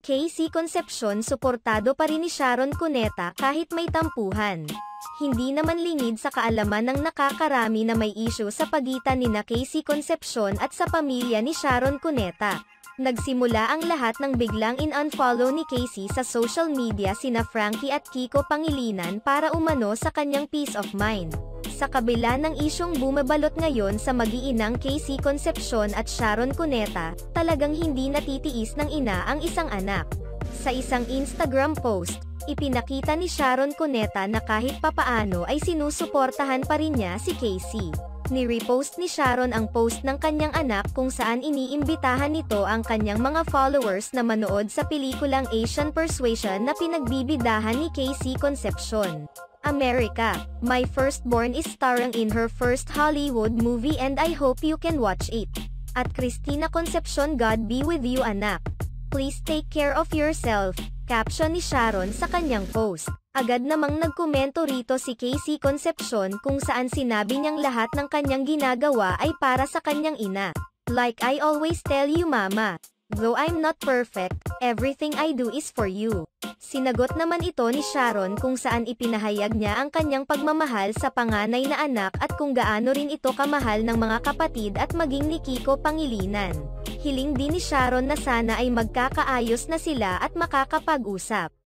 Casey Concepcion suportado pa rin ni Sharon Cuneta kahit may tampuhan. Hindi naman lingid sa kaalaman ng nakakarami na may issue sa pagitan nina Casey Concepcion at sa pamilya ni Sharon Cuneta. Nagsimula ang lahat ng biglang in-unfollow ni Casey sa social media sina Frankie at Kiko Pangilinan para umano sa kanyang peace of mind. Sa kabila ng isyong bumabalot ngayon sa mag-iinang Casey Concepcion at Sharon Cuneta, talagang hindi natitiis ng ina ang isang anak. Sa isang Instagram post, ipinakita ni Sharon Cuneta na kahit papaano ay sinusuportahan pa rin niya si Casey. Ni-repost ni Sharon ang post ng kanyang anak kung saan iniimbitahan nito ang kanyang mga followers na manood sa pelikulang Asian Persuasion na pinagbibidahan ni Casey Concepcion. America, my firstborn is starring in her first Hollywood movie and I hope you can watch it. At Cristina Concepcion, God be with you anak. Please take care of yourself, caption ni Sharon sa kanyang post. Agad namang nagkomento rito si Casey Concepcion kung saan sinabi niyang lahat ng kanyang ginagawa ay para sa kanyang ina. Like I always tell you mama, though I'm not perfect, everything I do is for you. Sinagot naman ito ni Sharon kung saan ipinahayag niya ang kanyang pagmamahal sa panganay na anak at kung gaano rin ito kamahal ng mga kapatid at maging ni Kiko Pangilinan. Hiling din ni Sharon na sana ay magkakaayos na sila at makakapag-usap.